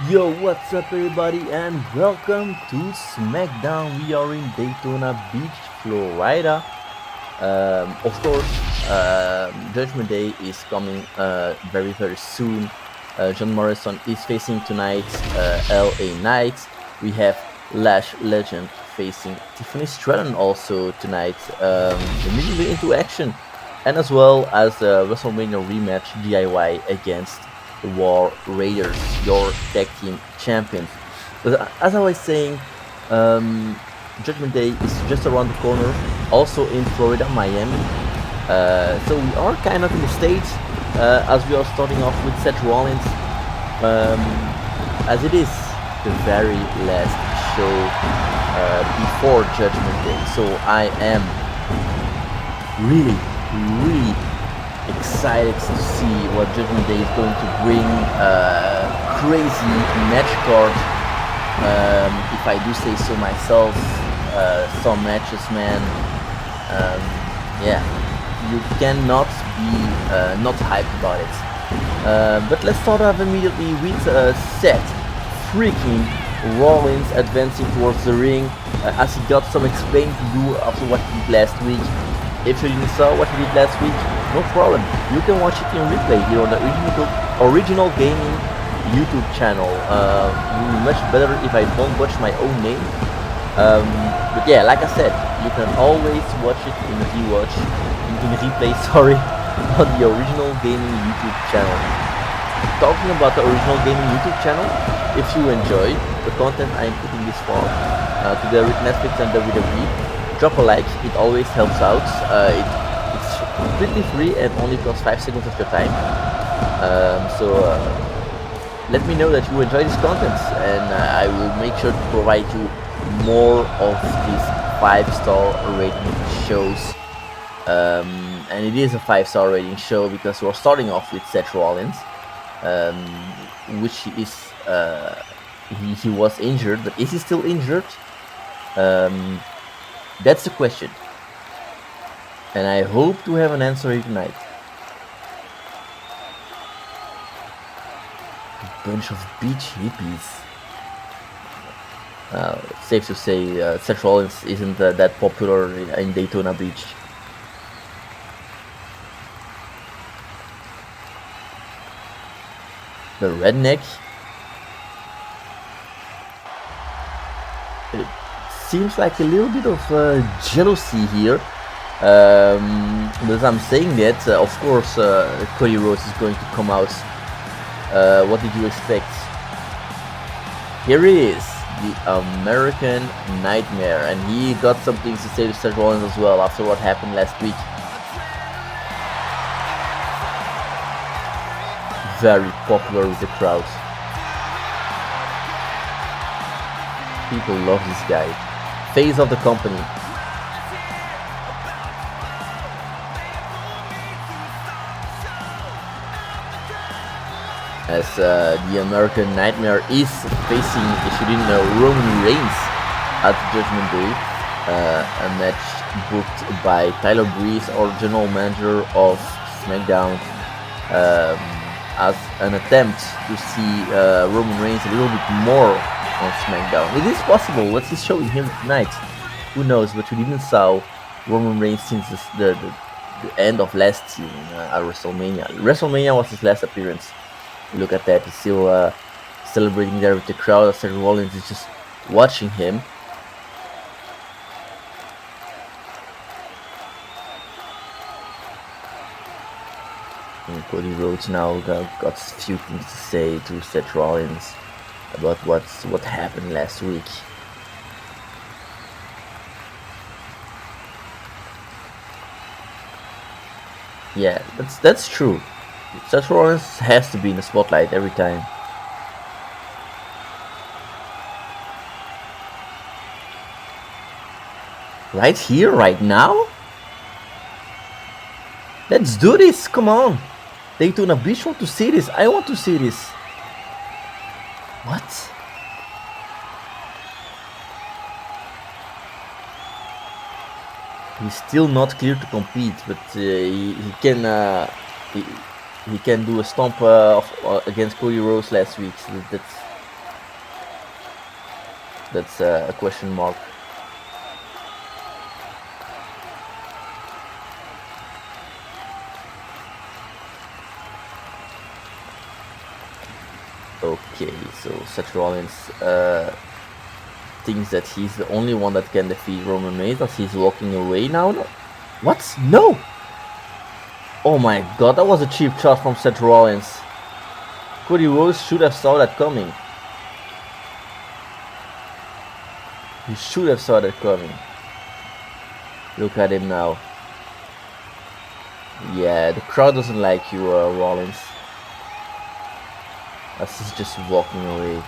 Yo, what's up, everybody, and welcome to SmackDown. We are in Daytona Beach, Florida. Of course, Judgment Day is coming very, very soon. John Morrison is facing tonight LA Knight. We have Lash Legend facing Tiffany Stratton also tonight, immediately into action. And as well as the WrestleMania rematch DIY against the War Raiders, your tag team champions. But as I was saying, um, Judgment Day is just around the corner, also in Florida, Miami. So we are kind of in the States, as we are starting off with Seth Rollins, um, as it is the very last show before Judgment Day. So I am really, really excited to see what Judgment Day is going to bring. Crazy match card, if I do say so myself. Some matches, man. Um, yeah, you cannot be not hyped about it. But let's start off immediately with Seth freaking Rollins advancing towards the ring, as he got some explaining to do after what he did last week. If you didn't saw what he did last week, no problem. You can watch it in replay here on the original gaming YouTube channel. Much better if I don't watch my own name. But yeah, like I said, you can always watch it in rewatch, in replay, sorry, on the original gaming YouTube channel. Talking about the original gaming YouTube channel, if you enjoy the content I am putting this far together with Netflix and WWE, drop a like. It always helps out. It's completely free and only costs 5 seconds of your time. Let me know that you enjoy this content, and I will make sure to provide you more of these 5-star rating shows. And it is a 5-star rating show because we're starting off with Seth Rollins, which is he was injured, but is he still injured? That's the question, and I hope to have an answer here tonight. Bunch of beach hippies. It's safe to say Seth Rollins isn't that popular in Daytona Beach. The redneck. It seems like a little bit of jealousy here. But I'm saying that, of course, Cody Rhodes is going to come out. What did you expect? Here he is, the American Nightmare, and he got some things to say to Seth Rollins as well after what happened last week. Very popular with the crowd. People love this guy. Face of the company. As the American Nightmare is facing, if you didn't know, Roman Reigns at Judgment Day, a match booked by Tyler Breeze, or general manager of SmackDown, as an attempt to see Roman Reigns a little bit more on SmackDown. It is possible. Let's just show him tonight. Who knows? But we didn't saw Roman Reigns since the end of last season at WrestleMania. WrestleMania was his last appearance. Look at that, he's still celebrating there with the crowd. Seth Rollins is just watching him. And Cody Rhodes now got a few things to say to Seth Rollins about what happened last week. Yeah, that's true. Seth Rollins has to be in the spotlight every time. Right here, right now? Let's do this, come on! Daytona Beach want to see this, I want to see this. What? He's still not clear to compete, but he can do a stomp against Cody Rhodes last week. So That's a question mark. Okay, so Seth Rollins thinks that he's the only one that can defeat Roman Reigns as he's walking away now. No. What? No! Oh my god, that was a cheap shot from Seth Rollins. Cody Rhodes should have saw that coming. He should have saw that coming. Look at him now. Yeah, the crowd doesn't like you, Rollins. As he's just walking away.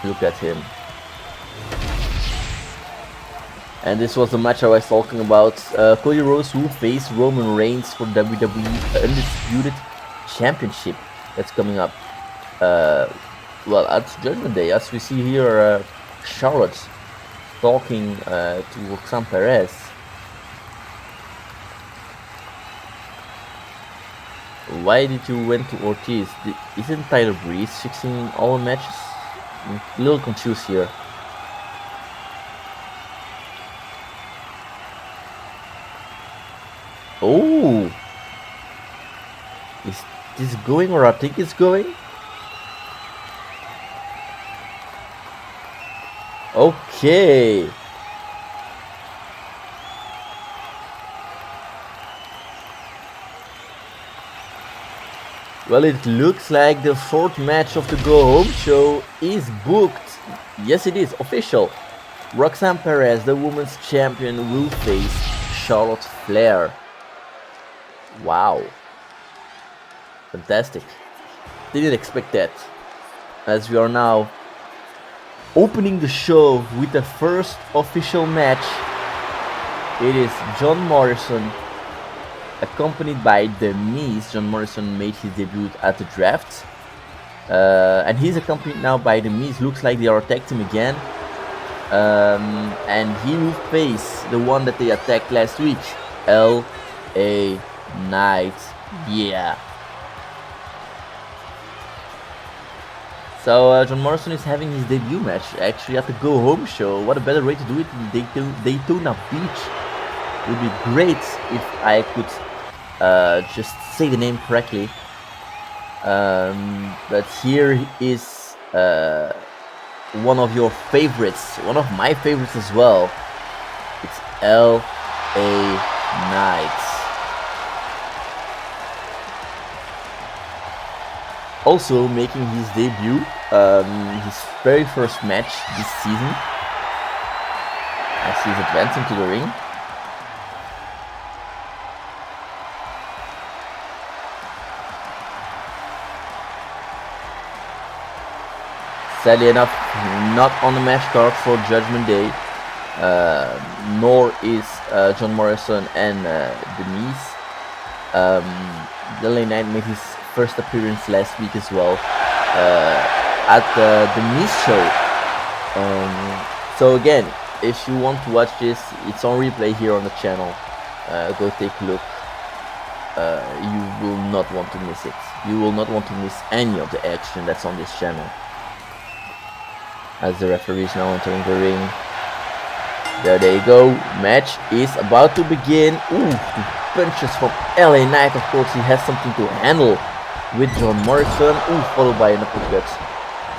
Look at him. And this was the match I was talking about. Cody Rhodes will face Roman Reigns for WWE Undisputed Championship. That's coming up. Well, at Judgment Day, as we see here, Charlotte talking to Roxanne Perez. Why did you went to Ortiz? Isn't Tyler Breeze fixing all matches? I'm a little confused here. Oh! Is this going, or I think it's going? Okay. Well, it looks like the fourth match of the Go Home show is booked. Yes, it is official. Roxanne Perez, the women's champion, will face Charlotte Flair. Wow. Fantastic. Didn't expect that. As we are now opening the show with the first official match. It is John Morrison accompanied by The Miz. John Morrison made his debut at the draft. And he's accompanied now by The Miz. Looks like they are attacked him again. And he will face the one that they attacked last week. LA Knight. Yeah. So John Morrison is having his debut match actually at the Go Home show. What a better way to do it in Daytona Beach. It would be great if I could just say the name correctly. But here is one of your favorites, one of my favorites as well. It's LA Knight. Also making his debut, his very first match this season, as he's advancing to the ring. Sadly enough, not on the match card for Judgment Day, nor is John Morrison and The Miz. LA Knight made his first appearance last week as well at the Miz show. So again, if you want to watch this, it's on replay here on the channel. Go take a look. You will not want to miss it. You will not want to miss any of the action that's on this channel. As the referee is now entering the ring. There they go. Match is about to begin. Ooh, the punches from LA Knight. Of course, he has something to handle with John Morrison. Ooh, followed by an uppercut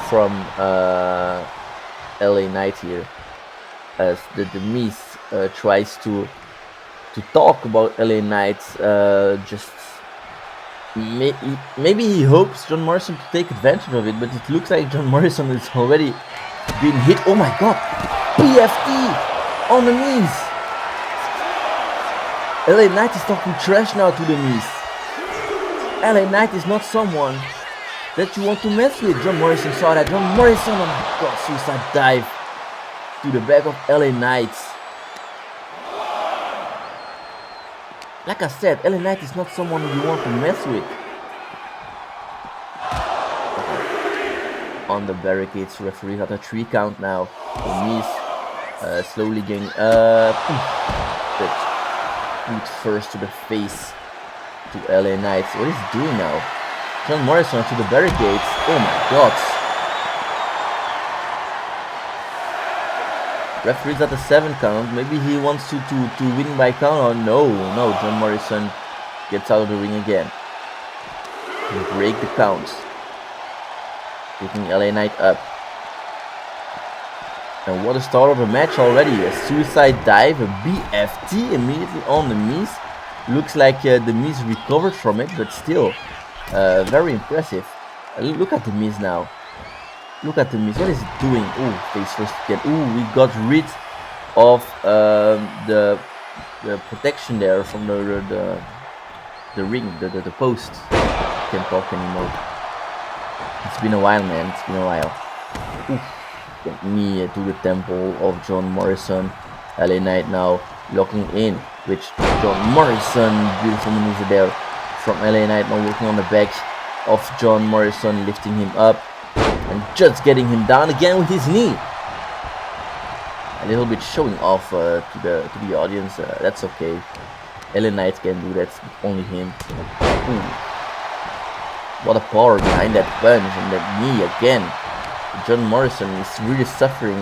from LA Knight here. As the Miz tries to talk about LA Knight. Just maybe he hopes John Morrison to take advantage of it, but it looks like John Morrison is already been hit. Oh my god, PFT on The Miz. LA Knight is talking trash now to The Miz. LA Knight is not someone that you want to mess with. John Morrison saw that. John Morrison, oh my god, suicide dive to the back of LA Knight. Like I said, LA Knight is not someone you want to mess with. On the barricades, referee at a 3 count now. The Miz slowly getting that boot first to the face to LA Knight. What is he doing now? John Morrison to the barricades. Oh my god. Referee's at the 7 count. Maybe he wants to win by count. Or no, John Morrison gets out of the ring again. Break the counts. Picking LA Knight up. And what a start of a match already. A suicide dive, a BFT immediately on the Miz. Looks like the Miz recovered from it, but still very impressive. Look at the Miz now. Look at the Miz. What is it doing? Oh, face first again. Oh, we got rid of the protection there from the ring, the post. Can't talk anymore. It's been a while, man. It's been a while. Oof. Knee to the temple of John Morrison. LA Knight now locking in, which John Morrison, beautiful maneuver there from LA Knight, now working on the back of John Morrison, lifting him up and just getting him down again with his knee. A little bit showing off to the audience. That's okay. LA Knight can do that, only him. Ooh. What a power behind that punch and that knee again. John Morrison is really suffering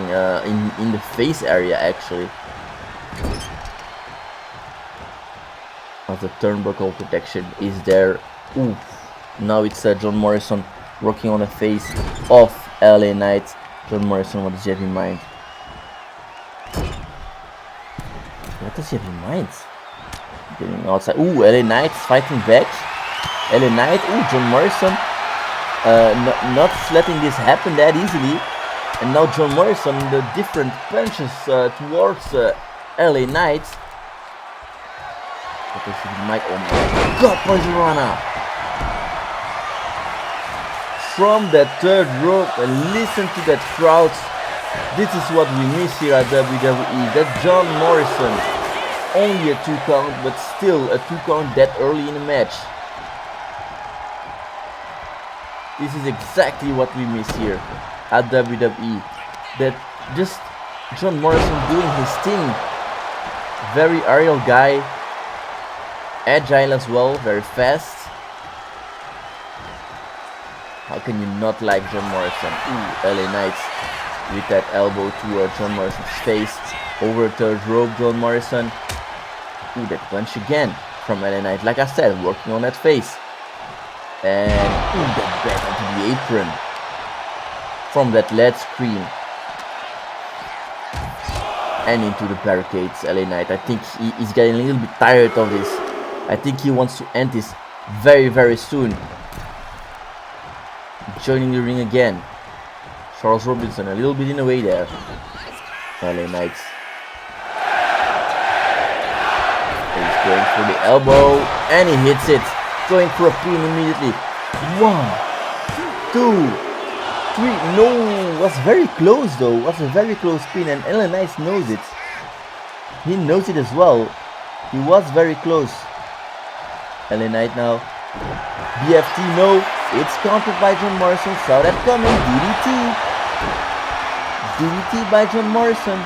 in the face area actually. As the turnbuckle protection is there. Ooh. Now it's John Morrison working on the face of LA Knight. John Morrison, what does he have in mind? What does he have in mind? Getting outside. Ooh, LA Knight fighting back. LA Knight. Ooh, John Morrison not letting this happen that easily. And now John Morrison, the different punches towards LA Knight. What does he have in mind? Oh my god, Poison Rana! From that third rope, and listen to that crowd. This is what we miss here at WWE. That John Morrison, only a 2 count, but still a 2 count that early in the match. This is exactly what we miss here at WWE. That just John Morrison doing his thing. Very aerial guy, agile as well, very fast. How can you not like John Morrison? Ooh, LA Knight with that elbow to John Morrison's face. Over a third rope, John Morrison. Ooh, that punch again from LA Knight. Like I said, working on that face. And ooh, that back onto the apron. From that lead screen. And into the barricades, LA Knight. I think he's getting a little bit tired of this. I think he wants to end this very, very soon. Joining the ring again. Charles Robinson a little bit in the way there. LA Knight. He's going for the elbow and he hits it. Going for a pin immediately. 1, 2, 3. No, was very close though. Was a very close pin and LA Knight knows it. He knows it as well. He was very close. LA Knight now. BFT, no. It's countered by John Morrison. Saw that coming. DDT. DDT by John Morrison.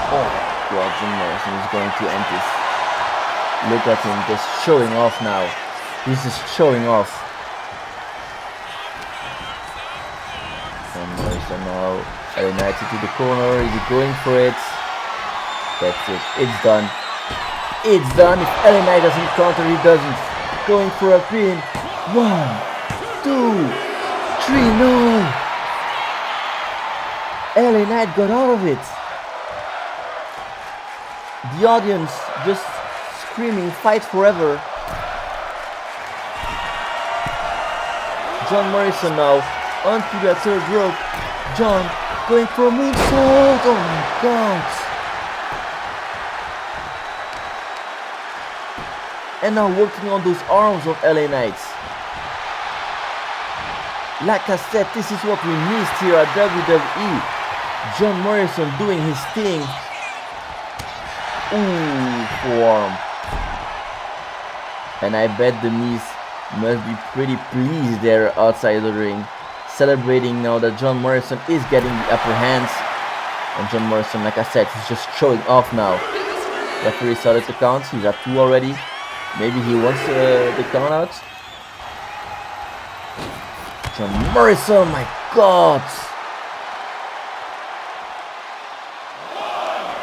Oh god, John Morrison is going to end this. Look at him just showing off now. He's just showing off. John Morrison now. LA Knight to the corner. Is he going for it? That's it. It's done. It's done. If LA Knight doesn't counter, he doesn't. Going for a pin. 1, 2, 3. No. LA Knight got out of it. The audience just screaming, "Fight forever!" John Morrison now onto that third rope. John going for a moonsault. Oh my god. And now working on those arms of LA Knight. Like I said, this is what we missed here at WWE. John Morrison doing his thing. Ooh, forearm. And I bet the Miz must be pretty pleased there outside the ring. Celebrating now that John Morrison is getting the upper hands. And John Morrison, like I said, he's just showing off now. Referee started to count. He's at 2 already. Maybe he wants the count out. John Morrison, my God!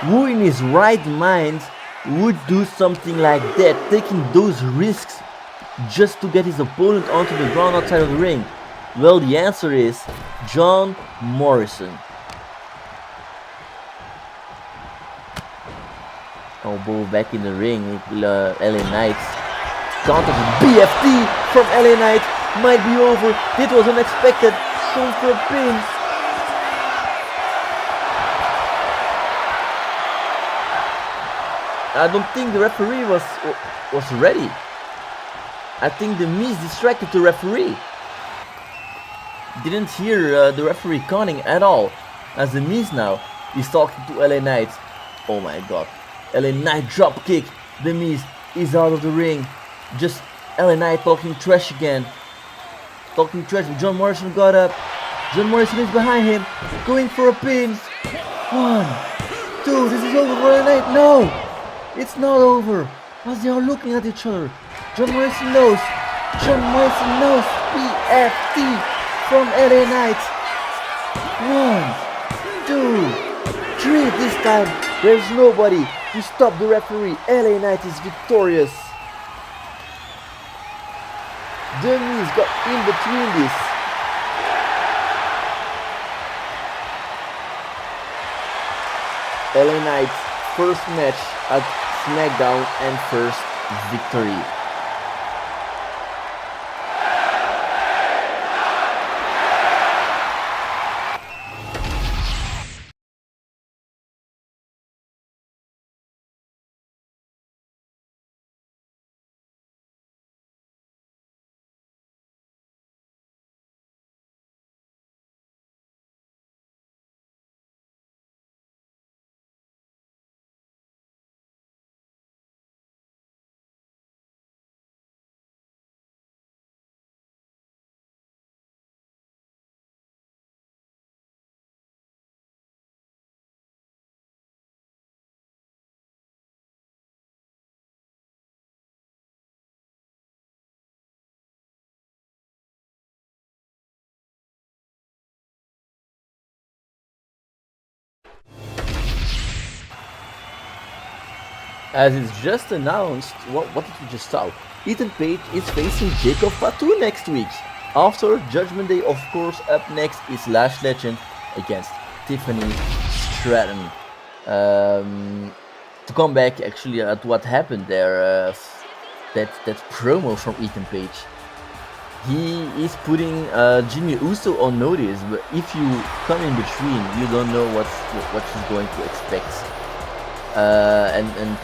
Who in his right mind would do something like that, taking those risks just to get his opponent onto the ground outside of the ring? Well, the answer is John Morrison. Elbow back in the ring with LA Knight. Counter BFT from LA Knight. Might be over. It was unexpected. Going for a pin. I don't think the referee was ready. I think the Miz distracted the referee. Didn't hear the referee counting at all. As the Miz now is talking to LA Knight. Oh my God. LA Knight drop kick. The Miz is out of the ring. Just LA Knight talking trash again. Talking trash. John Morrison got up. John Morrison is behind him. Going for a pin. 1, 2. This is over for LA Knight. No. It's not over. As they are looking at each other. John Morrison knows. John Morrison knows. BFT from LA Knight. 1, 2, 3. This time there's nobody to stop the referee. LA Knight is victorious. The Miz got in between this. LA Knight's first match at SmackDown and first victory. As it's just announced, what did we just saw? Ethan Page is facing Jacob Fatu next week. After Judgment Day, of course, up next is Lash Legend against Tiffany Stratton. To come back actually at what happened there, that promo from Ethan Page. He is putting Jimmy Uso on notice, but if you come in between, you don't know what he's going to expect. And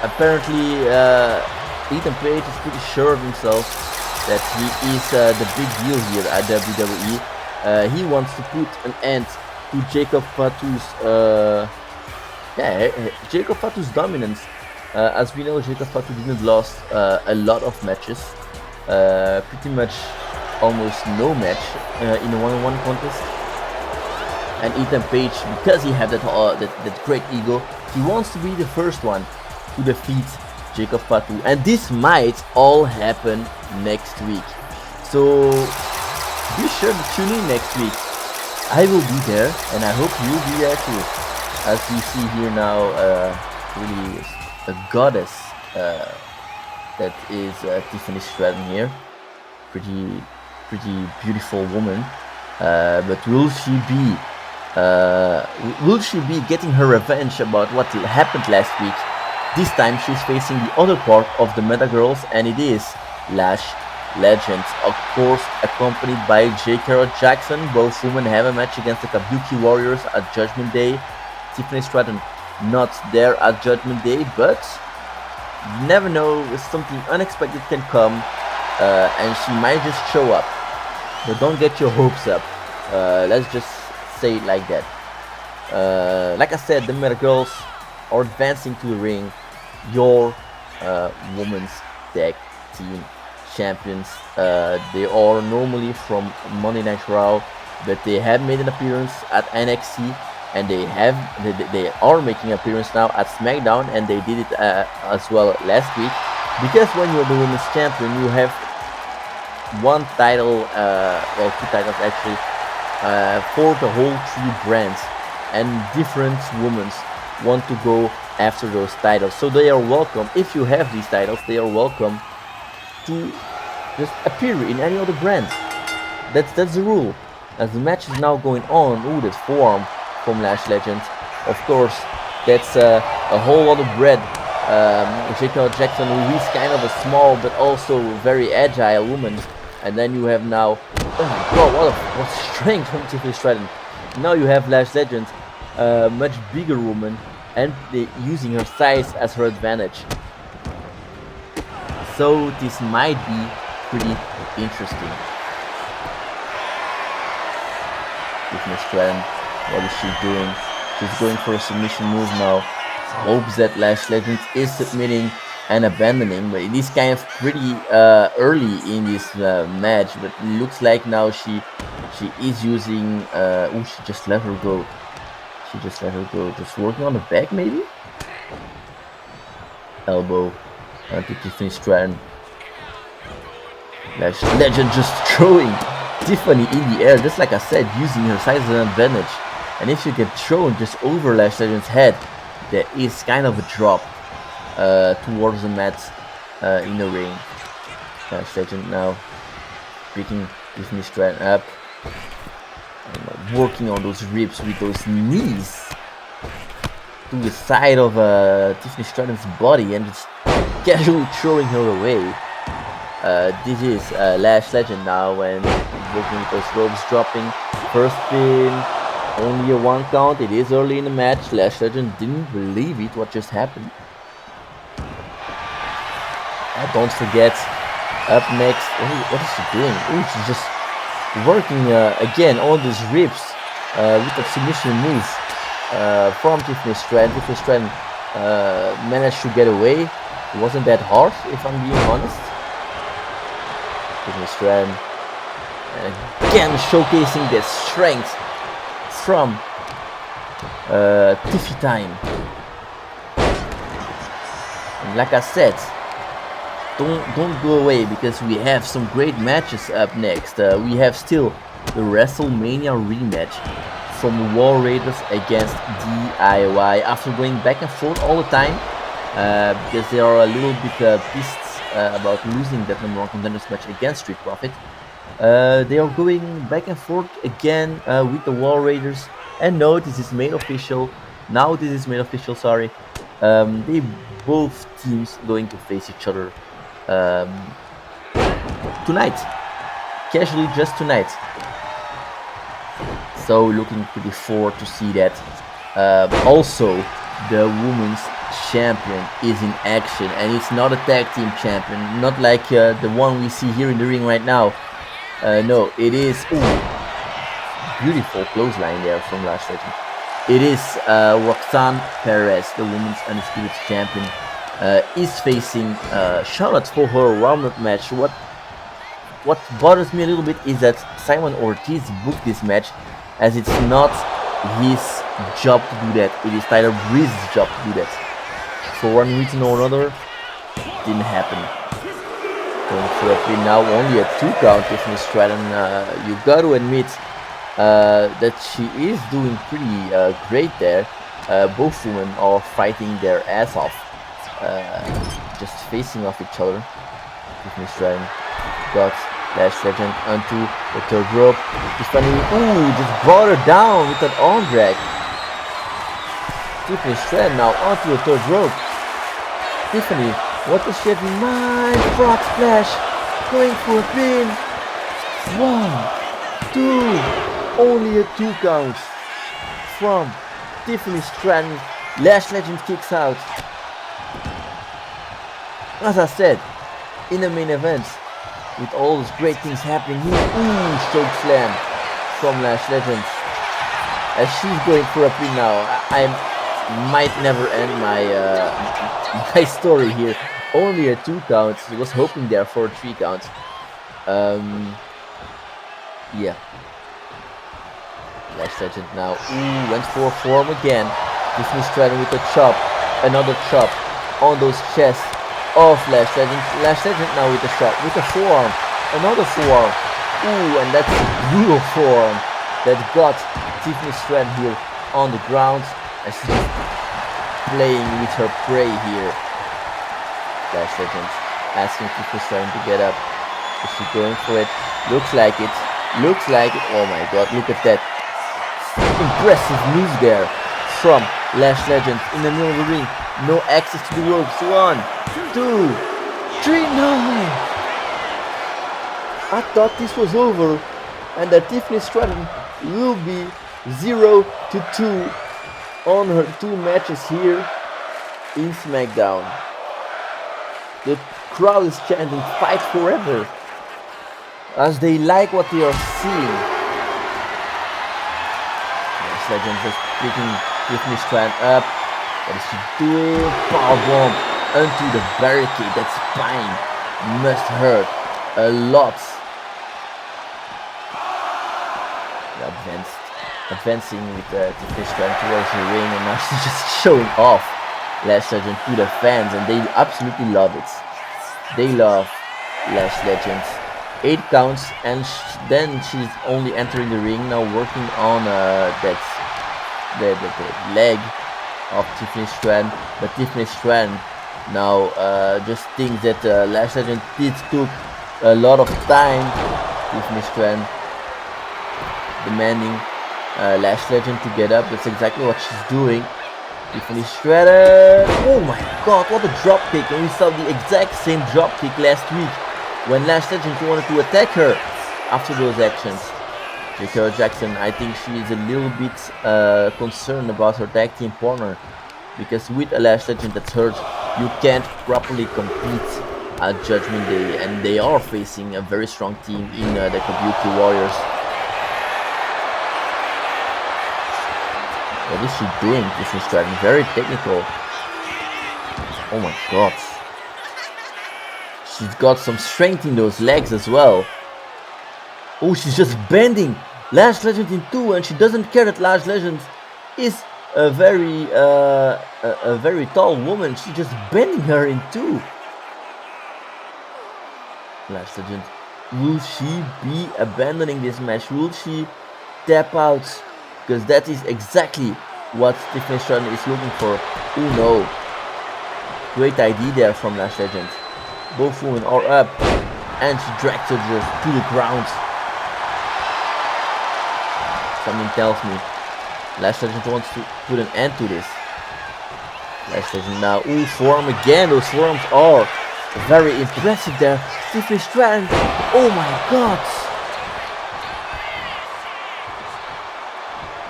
apparently Ethan Page is pretty sure of himself that he is the big deal here at WWE. He wants to put an end to Jacob Fatu's dominance. As we know, Jacob Fatu didn't lost a lot of matches, pretty much almost no match in a one-on-one contest. And Ethan Page, because he had that great ego, he wants to be the first one to defeat Jacob Fatu, and this might all happen next week. So be sure to tune in next week. I will be there, and I hope you'll be there too. As we see here now, really a goddess that is Tiffany Stratton here. Pretty beautiful woman. But will she be getting her revenge about what happened last week? This time she's facing the other part of the Meta Girls, and it is Lash Legend, of course, accompanied by J. Carrot Jackson. Both women have a match against the Kabuki Warriors at Judgment Day. Tiffany Stratton not there at Judgment Day, but you never know, if something unexpected can come, and she might just show up. But don't get your hopes up. Let's just say it like that. Like I said, the Meta Girls are advancing to the ring. Your women's tag team champions. They are normally from Monday Night Raw, but they have made an appearance at NXT, and they are making an appearance now at SmackDown, and they did it as well last week. because when you're the women's champion, you have one title, well, two titles actually, for the whole three brands, and different women want to go after those titles. So they are welcome. If you have these titles, they are welcome to just appear in any other brand. That's the rule. As the match is now going on, ooh, that forearm from Lash Legend. Of course, that's a whole lot of bread. Jackson, who is kind of a small but also very agile woman. And then you have now, oh my god, what strength from Tiffany Stratton. Now you have Lash Legend, a much bigger woman, and using her size as her advantage. So this might be pretty interesting. Tiffany Stratton, what is she doing? She's going for a submission move now. Hopes that Lash Legend is submitting and abandoning, but it is kind of pretty early in this match. But it looks like now she is using. Oh, she just let her go. She just let her go. Just working on the back, maybe. Elbow to Tiffany Stratton. Lash Legend just throwing Tiffany in the air, just like I said, using her size as an advantage. And if you get thrown just over Lash Legend's head, there is kind of a drop towards the mat in the ring. Lash Legend now picking Tiffany Stratton up, and working on those ribs with those knees to the side of Tiffany Stratton's body and just casually throwing her away. This is Lash Legend now, and working with those ropes, dropping first pin, only a 1 count. It is early in the match. Lash Legend didn't believe it, what just happened. Don't forget, up next, what is she doing? Oh, she's just working again on these ribs with a submission move from Tiffany Stratton. Tiffany Stratton managed to get away. It wasn't that hard, if I'm being honest. Tiffany Stratton again showcasing their strength from Tiffy time. And like I said, don't go away, because we have some great matches up next. We have still the WrestleMania rematch from War Raiders against DIY. After going back and forth all the time, because they are a little bit pissed about losing that number 1 contenders match against Street Profit. They are going back and forth again with the War Raiders. And no, this is made official. Now this is made official, sorry. They both teams going to face each other tonight. Casually, just tonight. So looking pretty forward to see that. Also, the women's champion is in action, and it's not a tag team champion, not like the one we see here in the ring right now. No, it is, ooh, beautiful clothesline there from Lash Legend. It is Roxanne Perez, the women's undisputed champion, is facing Charlotte for her round-up match. What bothers me a little bit is that Simon Ortiz booked this match, as it's not his job to do that. It is Tyler Breeze's job to do that. For one reason or another, didn't happen. Going for a pin now, only a 2 count. Tiffany Stratton, you got to admit that she is doing pretty great there. Both women are fighting their ass off, just facing off each other. Tiffany Stratton got Lash Legend onto the 3rd rope. Tiffany, ooh, just brought her down with an arm drag. Tiffany Stratton now onto the 3rd rope. Tiffany, what does she have in mind? Frog splash, going for a pin. 1, 2, only a 2 count from Tiffany Stratton. Lash Legend kicks out. As I said, in the main event, with all those great things happening here, choke slam from Lash Legend. As she's going for a pin now, I might never end my my story here. Only a 2 count. I was hoping there for a 3 count. Yeah. Lash Legend now. Went for a form again. Tiffany Stratton with a chop. Another chop on those chests. of Lash Legend. Lash Legend now with a shot, with a forearm, another forearm. Ooh, and that's a brutal forearm that got Tiffany Stratton here on the ground, and she's just playing with her prey here. Lash Legend asking Tiffany Stratton to get up. Is she going for it? Looks like it. Looks like it. Oh my god, look at that. Impressive move there from Lash Legend in the middle of the ring. No access to the ropes. 1, 2, 3, no! I thought this was over and that Tiffany Stratton will be 0-2 on her 2 matches here in SmackDown. The crowd is chanting "Fight Forever" as they like what they are seeing. Lash Legend just picking Tiffany Stratton up. What is she doing? Powerbomb onto the barricade. That spine must hurt a lot. Advancing with Tiffany Stratton towards the ring, and now she's just showing off Lash Legend to the fans, and they absolutely love it. They love Lash Legend. 8 counts, and then she's only entering the ring now, working on the leg of Tiffany Stratton. But Tiffany Stratton now just thinks that Lash Legend took a lot of time. Tiffany Stratton demanding Lash Legend to get up. That's exactly what she's doing. Tiffany Stratton. Oh my god, what a drop kick. And we saw the exact same drop kick last week when Lash Legend wanted to attack her after those actions. Jakara Jackson, I think she is a little bit concerned about her tag team partner, because with a Lash Legend that's hurt, you can't properly compete at Judgment Day, and they are facing a very strong team in the Kabuki Warriors. What is she doing? Tiffany Stratton, very technical. Oh my god. She's got some strength in those legs as well. Oh, she's just bending Lash Legend in 2, and she doesn't care that Lash Legend is a very tall woman. She's just bending her in 2. Lash Legend, will she be abandoning this match? Will she tap out? Because that is exactly what Tiffany Stratton is looking for. Oh no. Great idea there from Lash Legend. Both women are up, and she dragged her just to the ground. Something tells me Lash Legend wants to put an end to this. Lash Legend now. Ooh, forearm again. Those forearms are very impressive there. Tiffany Stratton. Oh my god.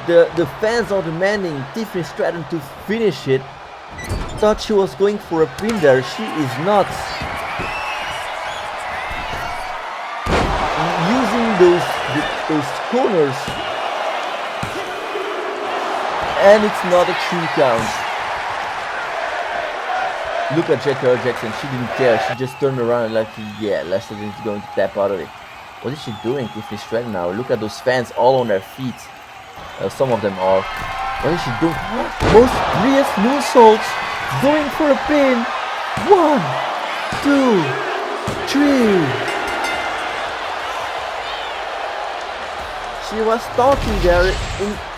The fans are demanding Tiffany Stratton to finish it. Thought she was going for a pin there. She is not. Using those corners. And it's not a 3 count. Look at Jakara Jackson. She didn't care. She just turned around and like, yeah, Lash Legend is going to tap out of it. What is she doing, Tiffany Stratton now? Look at those fans all on their feet. Some of them are. What is she doing? Most Prius moonsaults. Going for a pin. 1, 2, 3. She was talking there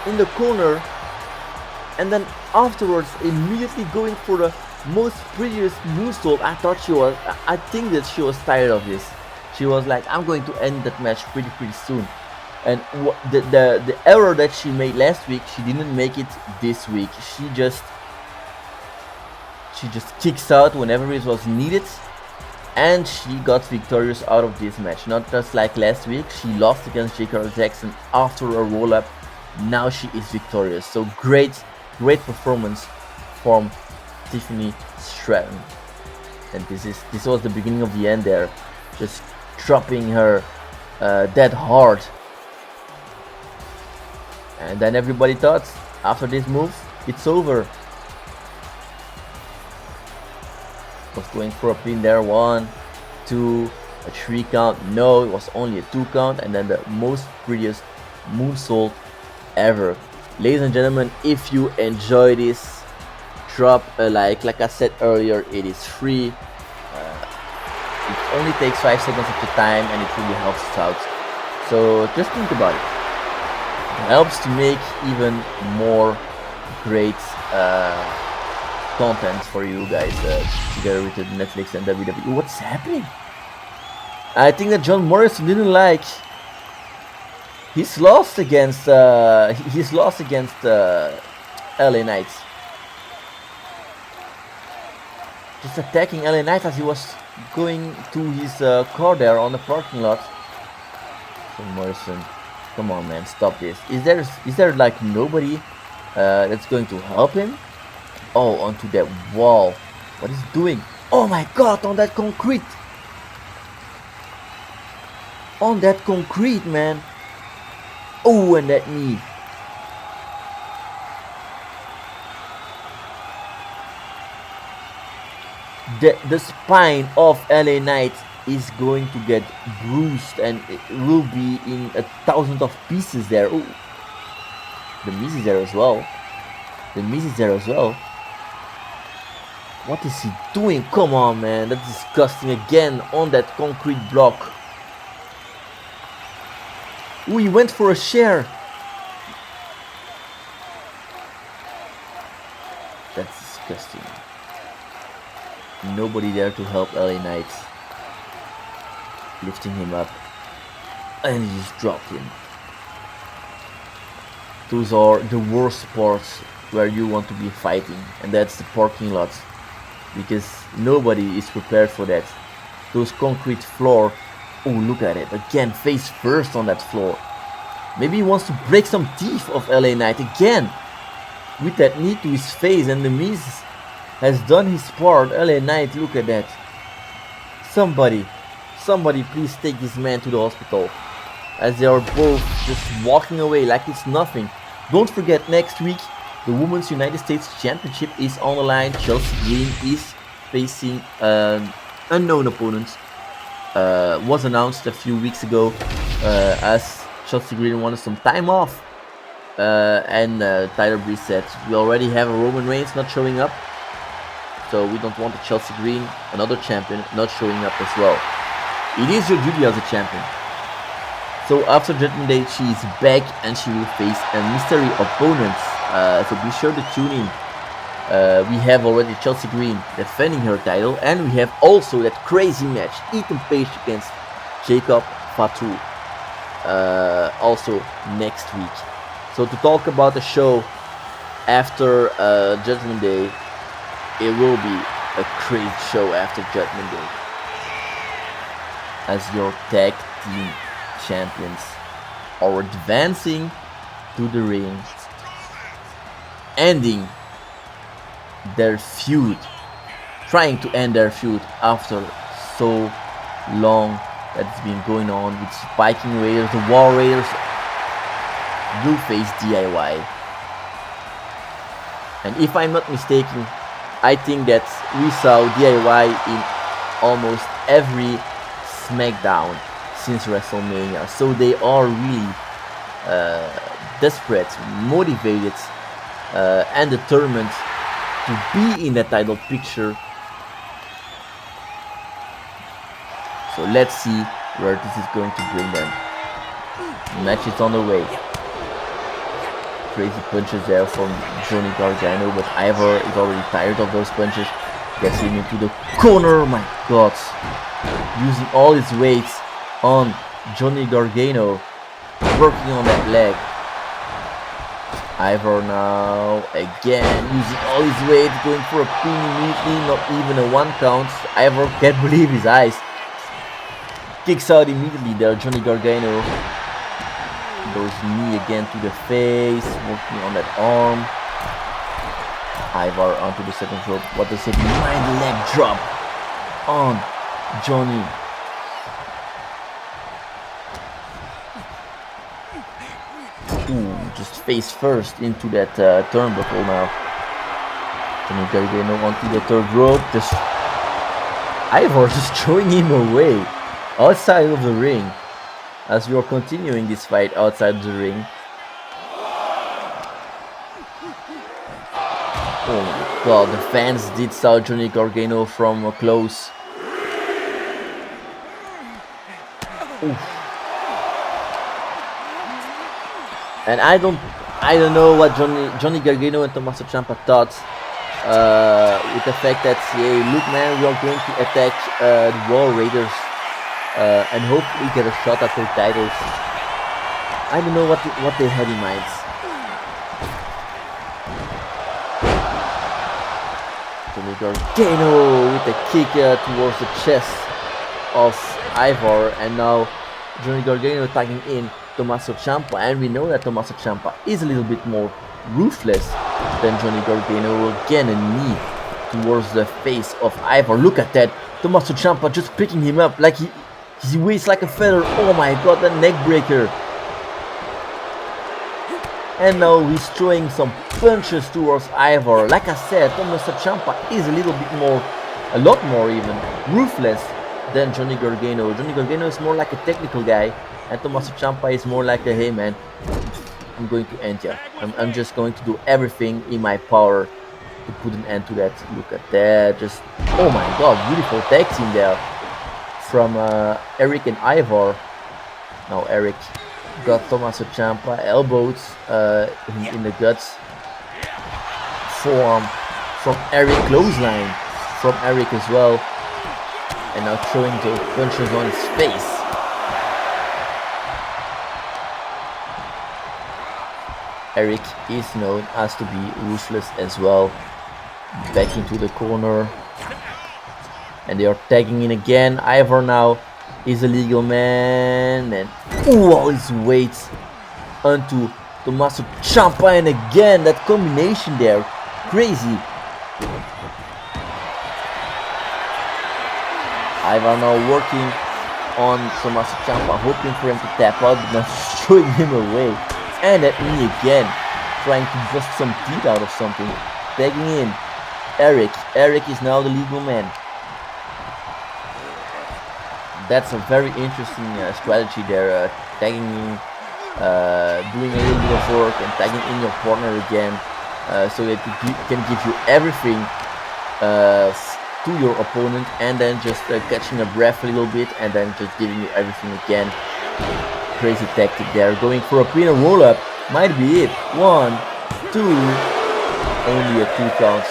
in the corner, and then afterwards immediately going for the most prettiest moonsault. I think that she was tired of this. She was like, I'm going to end that match pretty soon. And the error that she made last week, she didn't make it this week. She just kicks out whenever it was needed, and she got victorious out of this match. Not just like last week, she lost against Jakara Jackson after a roll-up. Now she is victorious. So great performance from Tiffany Stratton. And this was the beginning of the end there. Just dropping her that hard. And then everybody thought, after this move, it's over. Was going for a pin there. 1, 2, a 3 count. No, it was only a 2 count. And then the most prettiest moonsault ever. Ladies and gentlemen, if you enjoy this, drop a like. Like I said earlier, it is free. only takes 5 seconds of your time, and it really helps us out. So just think about it. It helps to make even more great content for you guys together with Netflix and WWE. What's happening? I think that John Morrison didn't like. He's lost against LA Knights. Just attacking LA Knight as he was going to his car there on the parking lot. So Morrison, come on man, stop this. Is there like nobody that's going to help him? Oh, onto that wall. What is he doing? Oh my god, on that concrete. On that concrete, man. Oh, and that knee. The spine of LA Knight is going to get bruised and it will be in 1,000 of pieces there. Oh, the Miz is there as well. The Miz is there as well. What is he doing? Come on, man. That's disgusting. Again on that concrete block. Ooh, he went for a share. That's disgusting. Nobody there to help LA Knight. Lifting him up. And he just dropped him. Those are the worst spots where you want to be fighting. And that's the parking lot. Because nobody is prepared for that. Those concrete floor. Oh, look at it. Again, face first on that floor. Maybe he wants to break some teeth of LA Knight again. With that knee to his face, and the Miz has done his part. LA Knight, look at that. Somebody please take this man to the hospital. As they are both just walking away like it's nothing. Don't forget, next week the Women's United States Championship is on the line. Chelsea Green is facing an unknown opponent. Was announced a few weeks ago as Chelsea Green wanted some time off. And Tyler Breeze said, we already have a Roman Reigns not showing up. So we don't want the Chelsea Green, another champion, not showing up as well. It is your duty as a champion. So after Judgment Day, she is back and she will face a mystery opponent. So be sure to tune in. We have already Chelsea Green defending her title, and we have also that crazy match, Ethan Page against Jacob Fatu, also next week. So to talk about the show after Judgment Day, it will be a crazy show after Judgment Day. As your tag team champions are advancing to the ring, ending their feud, trying to end their feud after so long that it's been going on with Viking Raiders. The War Raiders will face DIY, and if I'm not mistaken, I think that we saw DIY in almost every SmackDown since WrestleMania, so they are really desperate, motivated, and determined to be in the title picture. So let's see where this is going to bring them. The match is on the way. Crazy punches there from Johnny Gargano, but Ivor is already tired of those punches. Gets him into the corner. My god, using all his weight on Johnny Gargano, working on that leg. Ivor now again using all his weight, going for a pin immediately, not even a 1 count. Ivor can't believe his eyes. Kicks out immediately there, Johnny Gargano. Goes knee again to the face, working on that arm. Ivar onto the second rope. What does it mean? Mind leg drop on Johnny. Ooh, just face first into that turnbuckle now. Johnny Gargano onto the third rope. Just Ivar just throwing him away outside of the ring. As we are continuing this fight outside the ring. Oh my god, the fans did saw Johnny Gargano from close. Oof. And I don't know what Johnny Gargano and Tommaso Ciampa thought with the fact that, hey, look, man, we are going to attack the Wall Raiders and hopefully get a shot at their titles. I don't know what they had in mind. Johnny Gargano with a kick towards the chest of Ivar, and now Johnny Gargano tagging in Tommaso Ciampa, and we know that Tommaso Ciampa is a little bit more ruthless than Johnny Gargano. Again, a knee towards the face of Ivar. Look at that, Tommaso Ciampa just picking him up like he weighs like a feather. Oh my god, that neck breaker. And now he's throwing some punches towards Ivar. Like I said, Tommaso Ciampa is a lot more even, ruthless than Johnny Gargano. Johnny Gargano is more like a technical guy, and Tommaso Ciampa is more like a, hey man, I'm going to end ya. I'm just going to do everything in my power to put an end to that. Look at that, just, oh my god, beautiful tag team there from Eric and Ivar. Now Eric got Tommaso Ciampa elbowed in the guts. Forearm from Eric, clothesline from Eric as well. And now throwing those punches on his face. Eric is known as to be ruthless as well. Back into the corner. And they are tagging in again. Ivar now is a legal man, and all his weight onto Tommaso Ciampa, and again that combination there, crazy. Ivar now working on Tommaso Ciampa, hoping for him to tap out, but now throwing him away. And that knee again, trying to bust some teeth out of something. Tagging in Eric. Eric is now the legal man. That's a very interesting strategy there, tagging in, doing a little bit of work and tagging in your partner again, so that it can give you everything to your opponent, and then just catching a breath a little bit and then just giving you everything again. Crazy tactic there, going for a pin and roll up, might be it. 1, 2, only a 2 counts.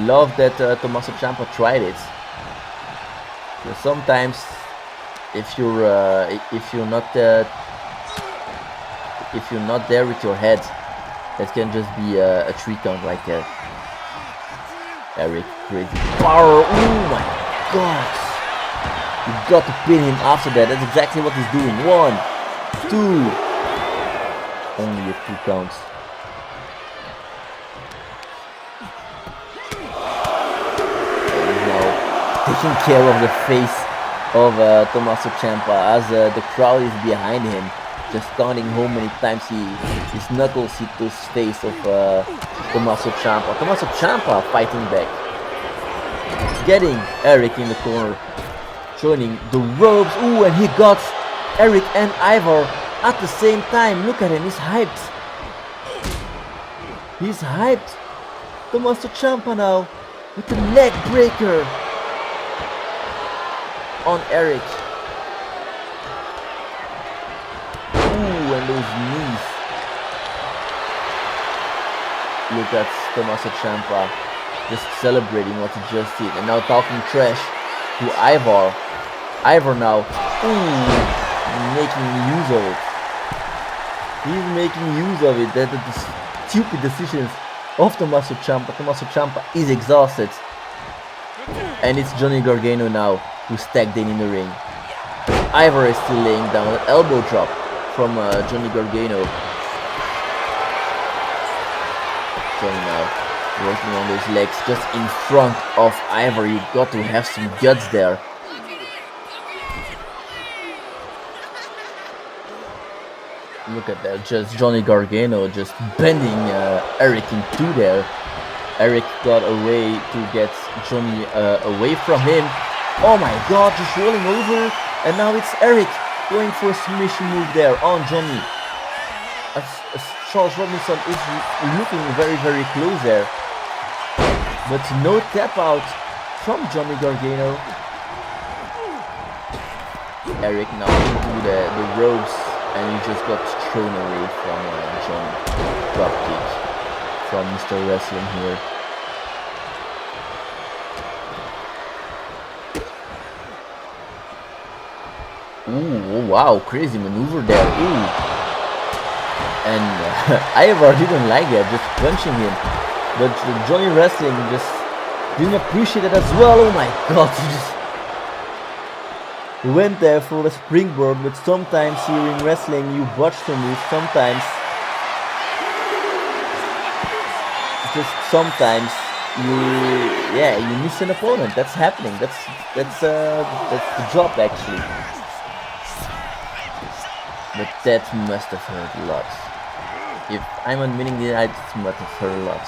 Love that Tommaso Ciampa tried it. So sometimes, if you're not there with your head, that can just be a 3 count like that. Eric, crazy power. Oh my god! You got to pin him after that. That's exactly what he's doing. 1, 2, only a 2 counts. Taking care of the face of Tommaso Ciampa as the crowd is behind him, just counting how many times his knuckles hit the face of Tommaso Ciampa. Tommaso Ciampa fighting back, getting Eric in the corner, joining the ropes. Ooh, and he got Eric and Ivar at the same time. Look at him, he's hyped. He's hyped. Tommaso Ciampa now with the neck breaker on Eric. Ooh, and those knees. Look at Tommaso Ciampa just celebrating what he just did, and now talking trash to Ivar. Ivar now, ooh, making use of it. He's making use of it. That the stupid decisions of Tommaso Ciampa. Tommaso Ciampa is exhausted, and it's Johnny Gargano now who's tagged in the ring. Ivar is still laying down an elbow drop from Johnny Gargano. Johnny now working on those legs just in front of Ivar. You got to have some guts there. Look at that, just Johnny Gargano just bending Eric in two there. Eric got away to get Johnny away from him. Oh my god, just rolling over, and now it's Eric going for a submission move there on Johnny. As Charles Robinson is looking very, very close there. But no tap out from Johnny Gargano. Eric now into the ropes, and he just got thrown away from Johnny. Drop kick from Mr. Wrestling here. Ooh, wow, crazy maneuver there. Ooh. And Ivar didn't like that, just punching him. But Johnny Wrestling just didn't appreciate it as well. Oh my god, he just went there for a springboard. But sometimes here in wrestling you botch the move. Sometimes you miss an opponent. That's happening. That's the job actually. But that must have hurt a lot. If I'm admitting that, it must have hurt a lot.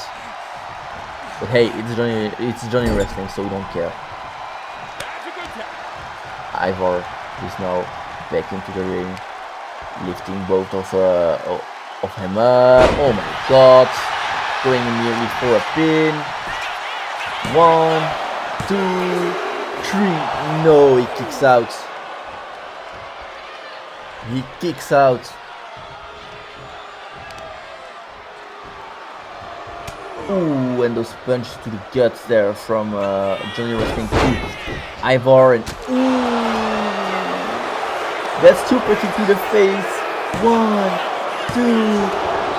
But hey, it's Johnny Wrestling, so we don't care. Ivar is now back into the ring, lifting both of him up. Oh my god, going immediately for a pin. 1, 2, 3. No, he kicks out. He kicks out. Ooh, and those punches to the guts there from Johnny Wrestling 2. Ivar and ooh, that super kick to the face. 1, 2,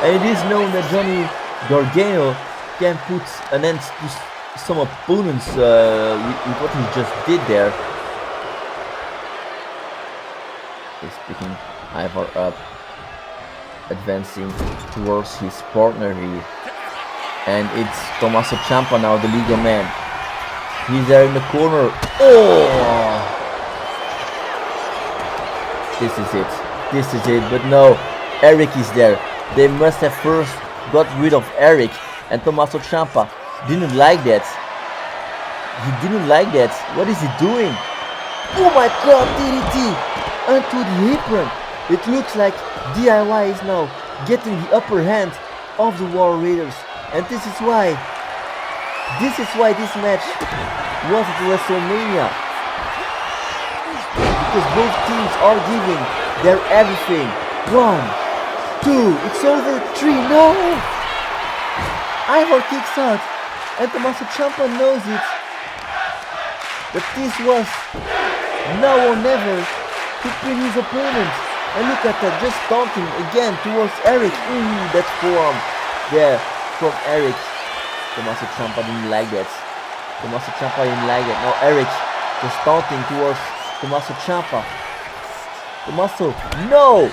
and it is known that Johnny Gargano can put an end to some opponents with what he just did there. He's picking Ivar up, advancing towards his partner here. And it's Tommaso Ciampa now, the legal man. He's there in the corner. Oh! This is it. But no, Eric is there. They must have first got rid of Eric. And Tommaso Ciampa didn't like that. He didn't like that. What is he doing? Oh my god, DDT! Onto the apron. It looks like DIY is now getting the upper hand of the War Raiders. And this is why this match was at WrestleMania. Because both teams are giving their everything. 1, 2, it's over. 3, no! Ivar kicks out, and Tommaso Ciampa knows it. But this was now or never to pin his opponent. And look at that, just taunting again towards Eric. Ooh, that's forearm there from Eric. Tommaso Ciampa didn't like that. Now Eric just taunting towards Tommaso Ciampa. Tommaso, no!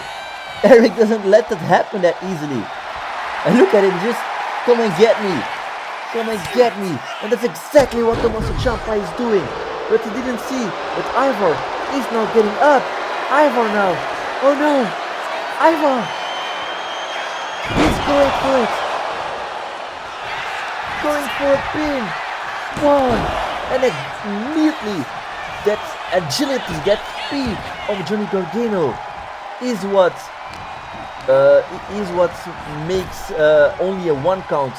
Eric doesn't let that happen that easily. And look at him, just come and get me. And that's exactly what Tommaso Ciampa is doing. But he didn't see that Ivar is now getting up. Ivar now. Oh no! Ivar! He's going for it. Going for a pin. 1. And immediately that agility, that speed of Johnny Gargano is what makes only a 1 count.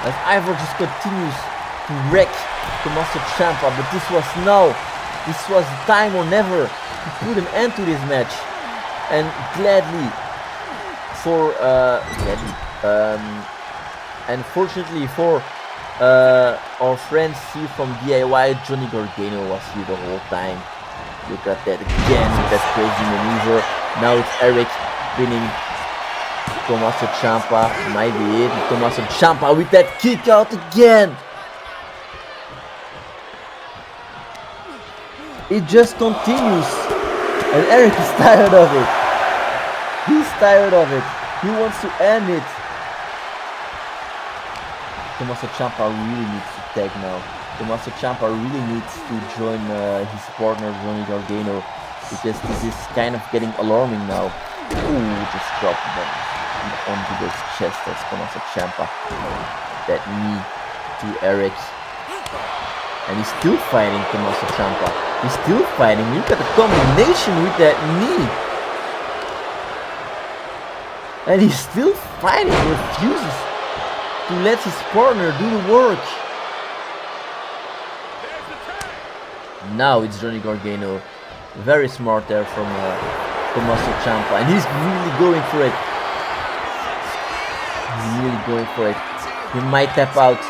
As Ivar just continues to wreck Tommaso Ciampa, but this was the time or never to put an end to this match. And gladly and fortunately for our friends here from DIY, Johnny Gargano was here the whole time. Look at that again, that crazy maneuver. Now it's Eric winning Tommaso Ciampa. Might be it. Tommaso Ciampa with that kick out again. It just continues. And Eric is tired of it. He's tired of it. He wants to end it. Tommaso Ciampa really needs to tag now. Tommaso Ciampa really needs to join his partner Johnny Gargano, because this is kind of getting alarming now. Ooh, just dropped them onto his chest. That's Tommaso Ciampa. That knee to Eric. And he's still fighting Tommaso Ciampa. He's still fighting. Look at the combination with that knee. And he's still fighting. Refuses to let his partner do the work. Now it's Johnny Gargano. Very smart there from Tommaso Ciampa, and he's really going for it. He's really going for it. He might tap out.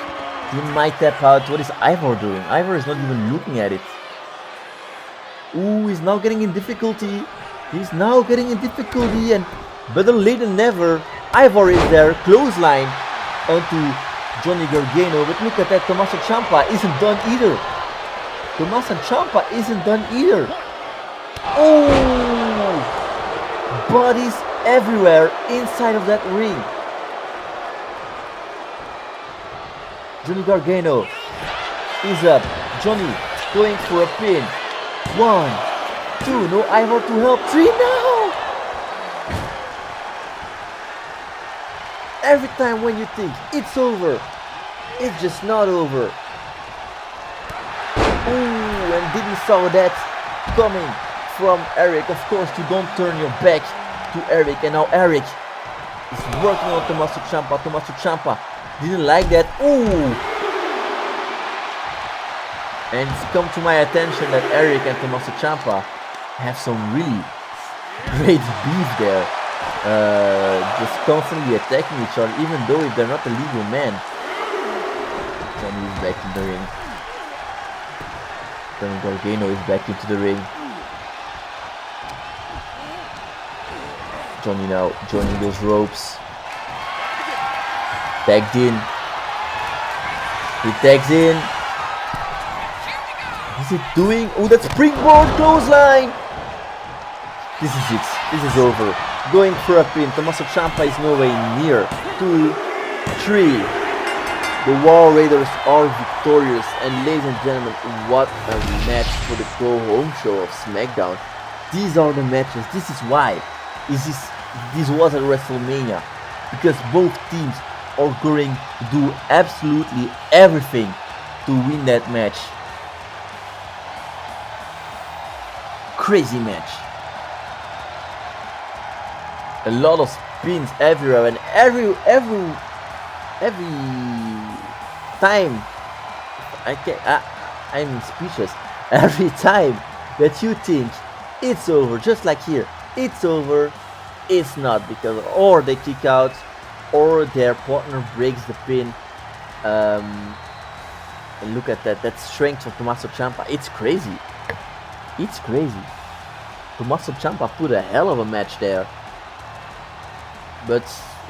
He might tap out. What is Ivor doing? Ivor is not even looking at it. Ooh, he's now getting in difficulty. He's now getting in difficulty, and better late than never. Ivor is there, clothesline onto Johnny Gargano. But look at that, Tommaso Ciampa isn't done either. Tommaso Ciampa isn't done either. Oh! Bodies everywhere inside of that ring. Johnny Gargano is up. Johnny going for a pin. 1, 2, no Ivor to help. 3, no! Every time when you think it's over, it's just not over. Ooh, and didn't saw that coming from Eric. Of course, you don't turn your back to Eric, and now Eric is working on Tommaso Ciampa. Tommaso Ciampa didn't like that. Ooh! And it's come to my attention that Eric and Tommaso Ciampa have some really great beef there. Just constantly attacking each other, even though if they're not a legal man. Johnny is back in the ring. Johnny Gargano is back into the ring. Johnny now joining those ropes. Tagged in. He tags in. What is it doing? Oh, that springboard clothesline! This is it. This is over. Going for a pin. Tommaso Ciampa is no way near. 2, 3. The War Raiders are victorious. And ladies and gentlemen, what a match for the go-home show of SmackDown. These are the matches. This is why. This was at WrestleMania. Because both teams are going to do absolutely everything to win that match. Crazy match. A lot of spins everywhere, and every time I'm speechless. Every time that you think it's over, just like here, it's over, it's not, because or they kick out or their partner breaks the pin. And look at that strength of Tommaso Ciampa. It's crazy. It's crazy. Tommaso Ciampa put a hell of a match there. But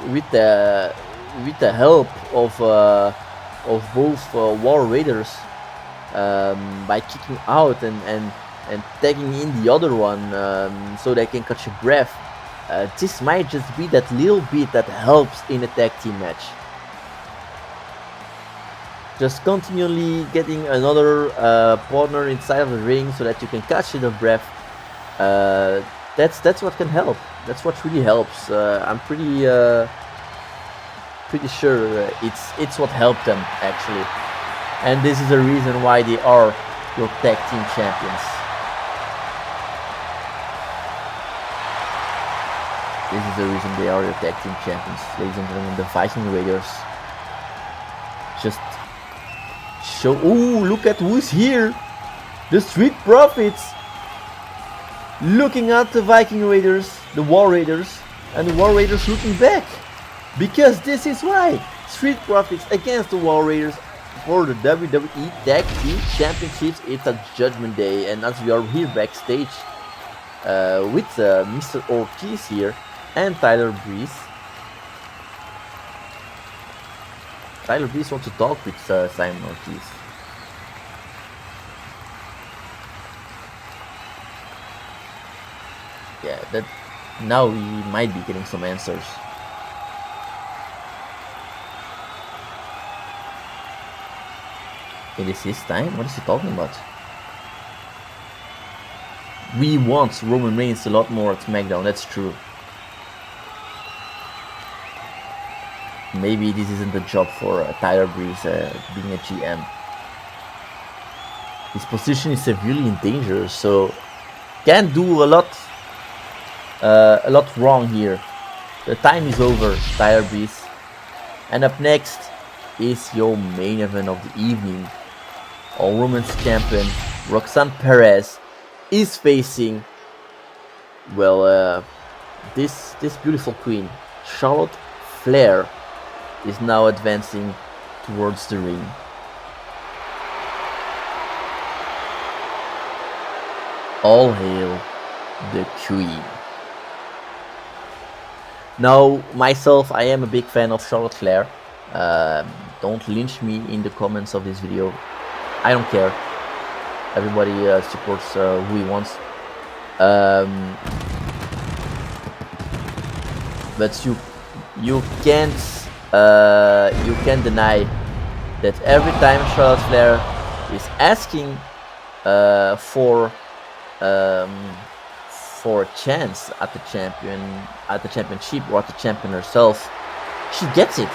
with the help of both War Raiders, by kicking out and tagging in the other one, so they can catch a breath, this might just be that little bit that helps in a tag team match. Just continually getting another partner inside of the ring so that you can catch a breath. That's what can help. That's what really helps. I'm pretty sure it's what helped them actually, and this is the reason why they are your tag team champions. This is the reason they are your tag team champions, ladies and gentlemen. The Viking Raiders just show. Ooh, look at who's here! The Street Profits. Looking at the Viking Raiders, the War Raiders, and the War Raiders looking back. Because this is why. Street Profits against the War Raiders for the WWE Tag Team Championships. It's a Judgment Day, and as we are here backstage with Mr. Ortiz here and Tyler Breeze. Tyler Breeze wants to talk with Simon Ortiz. Yeah, that now we might be getting some answers. It is his time? What is he talking about? We want Roman Reigns a lot more at SmackDown, that's true. Maybe this isn't the job for Tyler Breeze being a GM. His position is severely in danger, so can't do a lot wrong here. The time is over, Tyler Breeze. And up next is your main event of the evening. All Women's Champion Roxanne Perez is facing, well, this beautiful queen. Charlotte Flair is now advancing towards the ring. All hail the queen. Now, myself, I am a big fan of Charlotte Flair. Don't lynch me in the comments of this video. I don't care. Everybody supports who he wants. But you can't deny that every time Charlotte Flair is asking for a chance at the championship or at the champion herself, she gets it,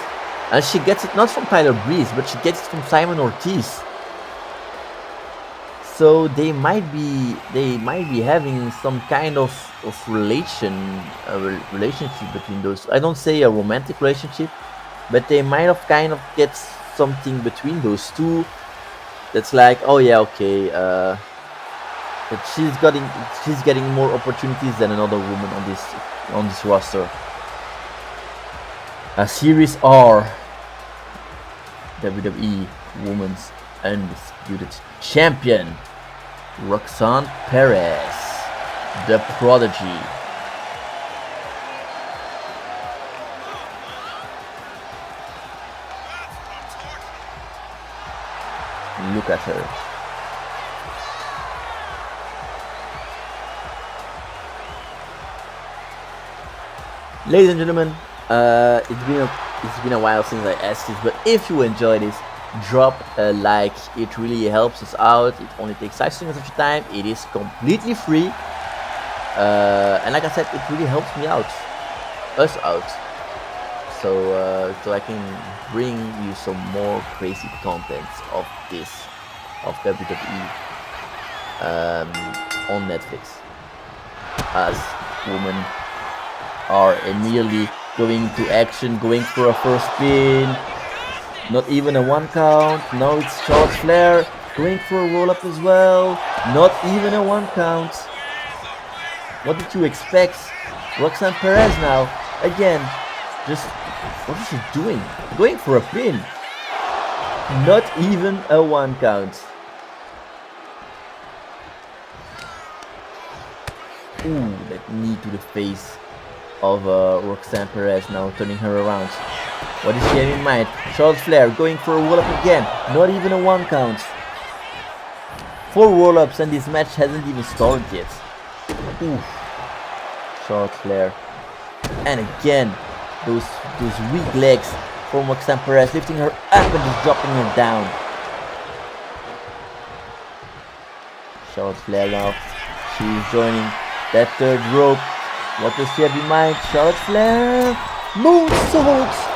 and she gets it not from Tyler Breeze, but she gets it from Simon Ortiz. So they might be having some kind of relationship between those. I don't say a romantic relationship, but they might have kind of get something between those two. That's like, oh yeah, okay. But she's getting more opportunities than another woman on this roster. Series R, WWE Women's Undisputed Champion, Roxanne Perez, the Prodigy. Look at her. Ladies and gentlemen, it's been a while since I asked this, but if you enjoy this, drop a like. It really helps us out. It only takes 5 seconds of your time. It is completely free, and like I said, it really helps me out, us out, so I can bring you some more crazy content of WWE on Netflix, as women are immediately going to action, going for a first spin. Not even a 1 count. Now it's Charlotte Flair going for a roll-up as well. Not even a 1 count. What did you expect? Roxanne Perez now. Again, just what is she doing? Going for a pin. Not even a 1 count. Ooh, that knee to the face of Roxanne Perez, now turning her around. What is she having in mind? Charlotte Flair going for a roll-up again. Not even a 1 count. 4 roll-ups and this match hasn't even started yet. Ooh. Charlotte Flair. And again, those weak legs from Roxanne Perez, lifting her up and just dropping her down. Charlotte Flair now. She's joining that 3rd rope. What does she have in mind? Charlotte Flair. Moonsault.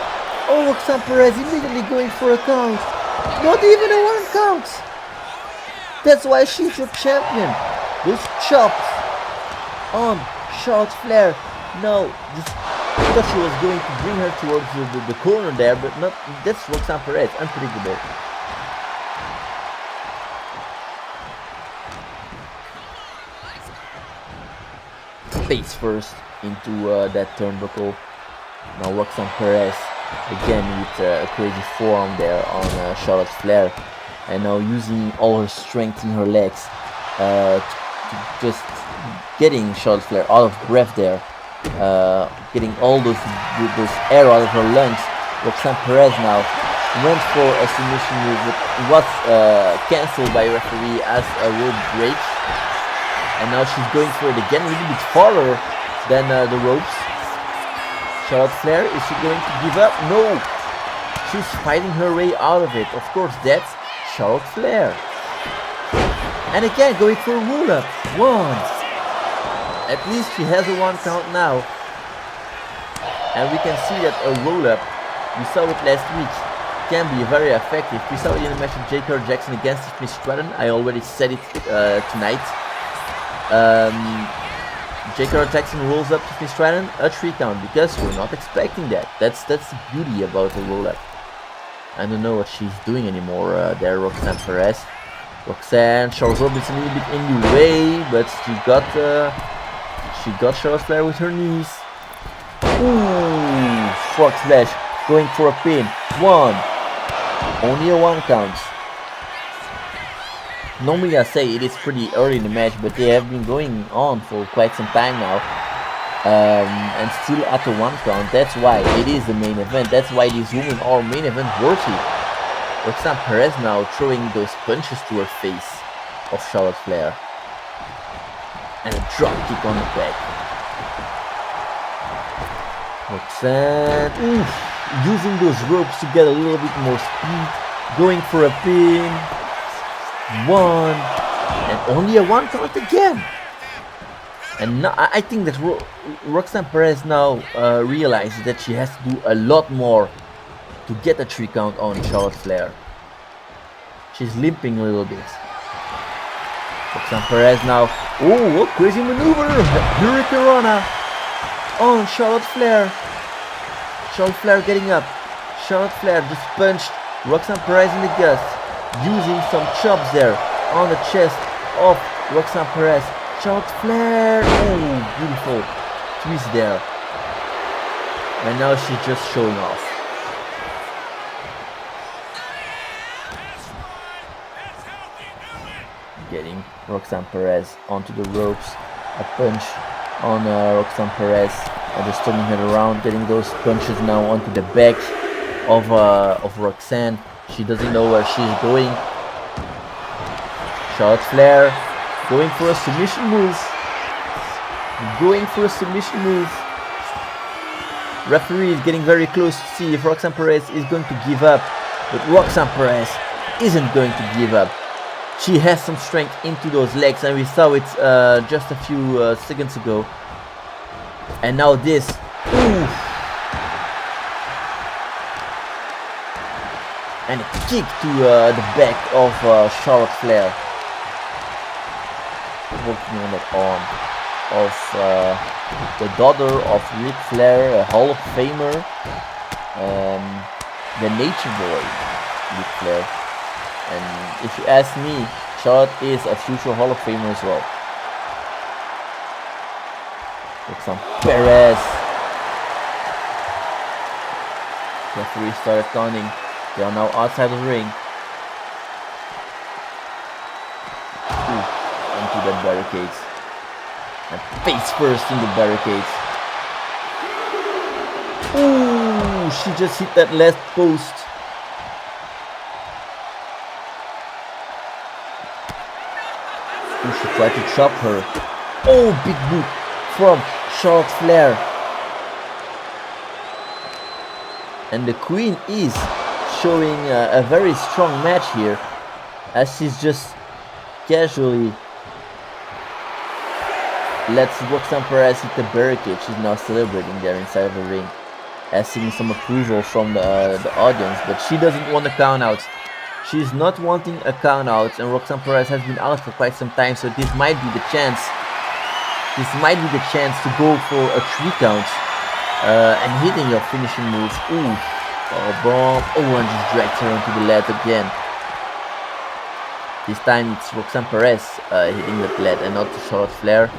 Oh, Roxanne Perez immediately going for a count. Not even a 1 count. That's why she's your champion. Those chops on Charlotte Flair. No, I thought she was going to bring her towards the corner there, but not. That's Roxanne Perez. Unpredictable. Face first into that turnbuckle. Now Roxanne Perez again with a crazy forearm there on Charlotte Flair, and now using all her strength in her legs to just getting Charlotte Flair out of breath there, getting all those air out of her lungs. Roxanne Perez now went for a submission move, but it was cancelled by a referee as a rope break. And now she's going for it again, a little bit farther than the ropes. Charlotte Flair, is she going to give up? No! She's fighting her way out of it. Of course, that's Charlotte Flair. And again, going for a roll-up. 1. At least she has a 1 count now. And we can see that a roll-up, we saw it last week, can be very effective. We saw it in the match of J. Kerr Jackson against Tiffany Stratton. I already said it tonight. J. Kerr Jackson rolls up Tiffany Stratton, a 3 count, because we're not expecting that. That's the beauty about the roll-up. I don't know what she's doing anymore there, Roxanne Perez. Roxanne, Charlotte Robinson a little bit in the way, but she got Charlotte Flair with her knees. Ooh, frog splash, going for a pin. One, only a 1 count. Normally I say it is pretty early in the match, but they have been going on for quite some time now. And still at the 1 count. That's why it is the main event. That's why these women are main event worthy. Roxanne Perez now throwing those punches to her face of Charlotte Flair. And a drop kick on the back. Roxanne using those ropes to get a little bit more speed. Going for a pin. 1. And only a 1 count again. And now, I think that Roxanne Perez now realizes that she has to do a lot more to get a 3 count on Charlotte Flair. She's limping a little bit. Roxanne Perez now. Oh, what crazy maneuver! Hurricanrana on Charlotte Flair. Charlotte Flair getting up. Charlotte Flair just punched Roxanne Perez in the gut, using some chops there on the chest of Roxanne Perez. Charlotte Flair. Oh, beautiful twist there. And now she's just showing off. Getting Roxanne Perez onto the ropes. A punch on Roxanne Perez. And just turning her around. Getting those punches now onto the back of Roxanne. She doesn't know where she's going. Charlotte Flair going for a submission move. Going for a submission move. Referee is getting very close to see if Roxanne Perez is going to give up. But Roxanne Perez isn't going to give up. She has some strength into those legs, and we saw it just a few seconds ago. And now this. Ooh. And a kick to the back of Charlotte Flair. Working on that arm of the daughter of Ric Flair, a Hall of Famer, the Nature Boy, Ric Flair. And if you ask me, Charlotte is a future Hall of Famer as well. Roxanne Perez. Referee started counting. They are now outside the ring. Into the barricades. And face first in the barricades. Ooh, she just hit that last post. Ooh, she tried to chop her. Oh, big boot from Charlotte Flair. And the Queen is showing a very strong match here, as she's just casually lets Roxanne Perez hit the barricade. She's now celebrating there inside of the ring, asking some approval from the audience, but she doesn't want a count out. She's not wanting a count out, and Roxanne Perez has been out for quite some time, so this might be the chance. This might be the chance to go for a 3 count and hitting your finishing moves. Ooh, bomb. Oh, and just drags her onto the lead again. This time it's Roxanne Perez hitting the lead and not Charlotte Flair.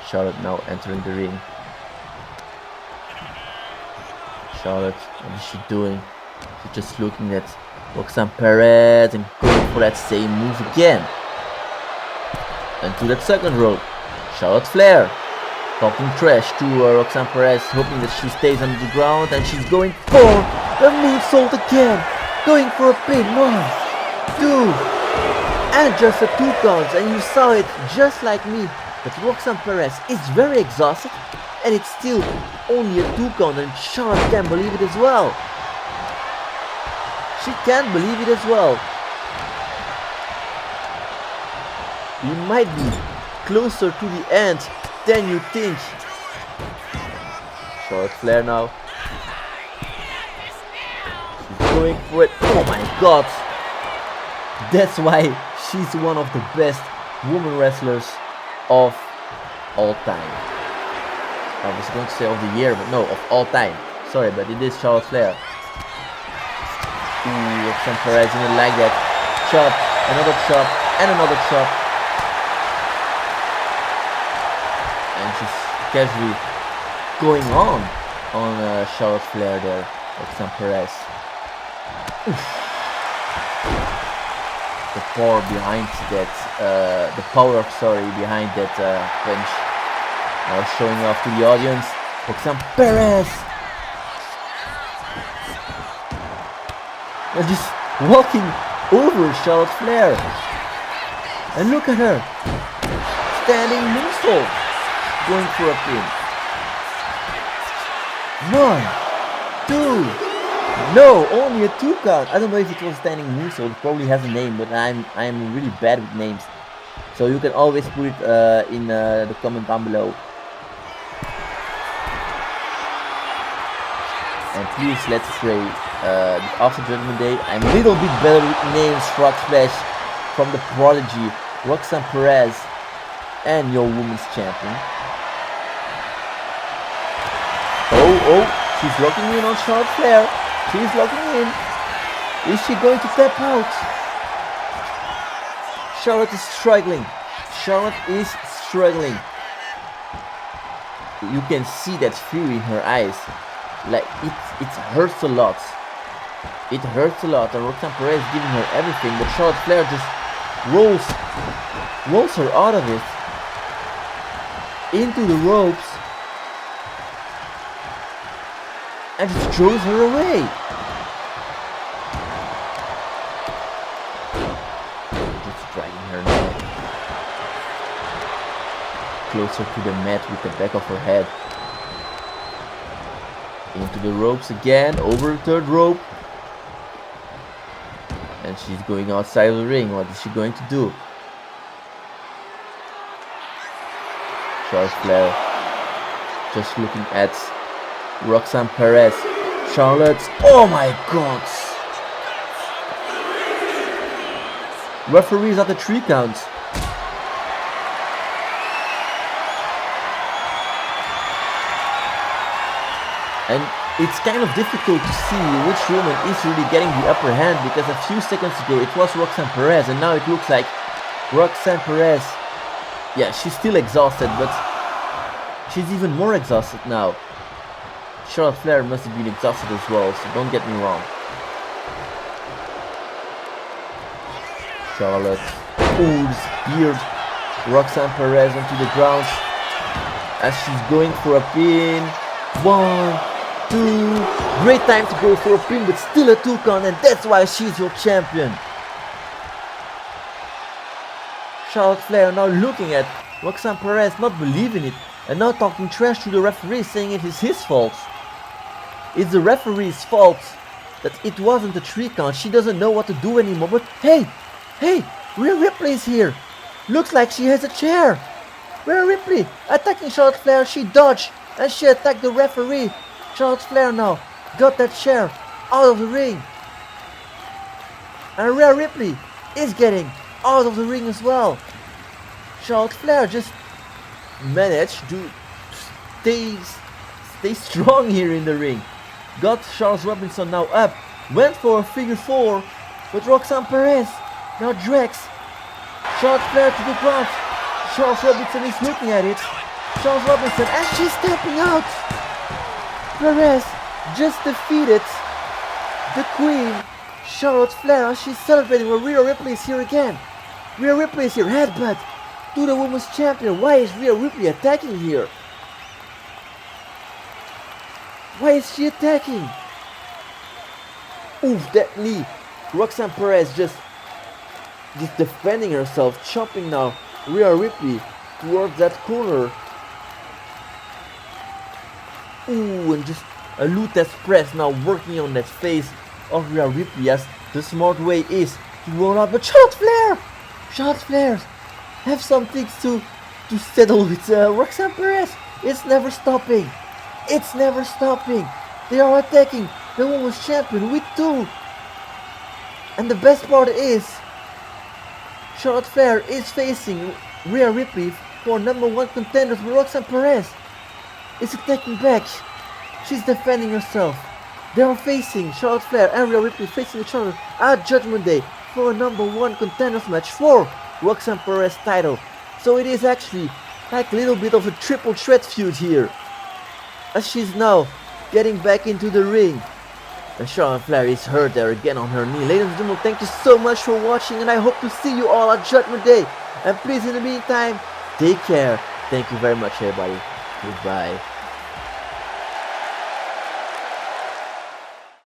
Charlotte now entering the ring. Charlotte, what is she doing? She's just looking at Roxanne Perez and going for that same move again. And to that second rope, Charlotte Flair talking trash to Roxanne Perez, hoping that she stays on the ground, and she's going for the moonsault again. Going for a pin. 1, 2, and just a 2 counts, and you saw it just like me. But Roxanne Perez is very exhausted, and it's still only a 2 count, and Charlotte can't believe it as well. She can't believe it as well. We might be closer to the end than you think. Charlotte Flair now. She's going for it. Oh my god. That's why she's one of the best women wrestlers of all time. I was going to say of the year, but no, of all time. Sorry, but it is Charlotte Flair. Ooh, Roxanne Perez in the leg that chop Another chop and another chop. And she's casually going on Charlotte Flair there, Roxanne Perez. Oof. The power behind that, behind that punch. Now showing off to the audience, Roxanne Perez. And just walking over Charlotte Flair. And look at her, standing moonsault, going for a pin. 1, 2. No, only a 2 count. I don't know if it was standing moonsault. It probably has a name, but I'm really bad with names. So you can always put it in the comment down below. And please, let's pray that after Judgment Day, I'm a little bit better with names. Frog Splash from the Prodigy, Roxanne Perez, and your women's champion. Oh, she's locking in on Charlotte Flair. She's locking in. Is she going to tap out? Charlotte is struggling. Charlotte is struggling. You can see that fear in her eyes. Like it hurts a lot. It hurts a lot. And Roxanne Perez is giving her everything, but Charlotte Flair just rolls her out of it into the ropes and just throws her away. Just dragging her neck closer to the mat with the back of her head. Into the ropes again, over the third rope. And she's going outside of the ring. What is she going to do? Charlotte Flair just looking at Roxanne Perez. Charlotte, oh my god! Referees at the 3 count. And it's kind of difficult to see which woman is really getting the upper hand, because a few seconds ago it was Roxanne Perez and now it looks like Roxanne Perez. Yeah, she's still exhausted, but she's even more exhausted now. Charlotte Flair must have been exhausted as well, so don't get me wrong. Charlotte, speared Roxanne Perez onto the ground as she's going for a pin. 1, 2, great time to go for a pin, but still a 2 count, and that's why she's your champion. Charlotte Flair now looking at Roxanne Perez, not believing it, and now talking trash to the referee, saying it is his fault. It's the referee's fault that it wasn't a 3 count. She doesn't know what to do anymore. But hey, Rhea Ripley's here. Looks like she has a chair. Rhea Ripley attacking Charlotte Flair. She dodged and she attacked the referee. Charlotte Flair now got that chair out of the ring. And Rhea Ripley is getting out of the ring as well. Charlotte Flair just managed to stay strong here in the ring. Got Charles Robinson now up. Went for a figure 4. But Roxanne Perez now drags Charlotte Flair to the ground. Charles Robinson is looking at it. Charles Robinson, and she's stepping out. Perez just defeated the Queen, Charlotte Flair. She's celebrating when Rhea Ripley is here again. Rhea Ripley is here. Headbutt to the Women's Champion. Why is Rhea Ripley attacking here? Why is she attacking? Oof, that knee. Roxanne Perez just defending herself, chopping now Rhea Ripley towards that corner. Ooh, and just a Lutez press now working on that face of Rhea Ripley, as the smart way is to roll out. But Charlotte Flair have some things to settle with Roxanne Perez. It's never stopping. It's never stopping. They are attacking the Women's Champion with 2. And the best part is Charlotte Flair is facing Rhea Ripley for #1 contender for Roxanne Perez. Is attacking back. She's defending herself. They are facing Charlotte Flair and Rhea Ripley facing each other at Judgment Day for a #1 contenders match for Roxanne Perez title. So it is actually like a little bit of a triple threat feud here, as she's now getting back into the ring. And Charlotte Flair is hurt there again on her knee. Ladies and gentlemen, thank you so much for watching, and I hope to see you all at Judgment Day. And please, in the meantime, take care. Thank you very much, everybody. Goodbye.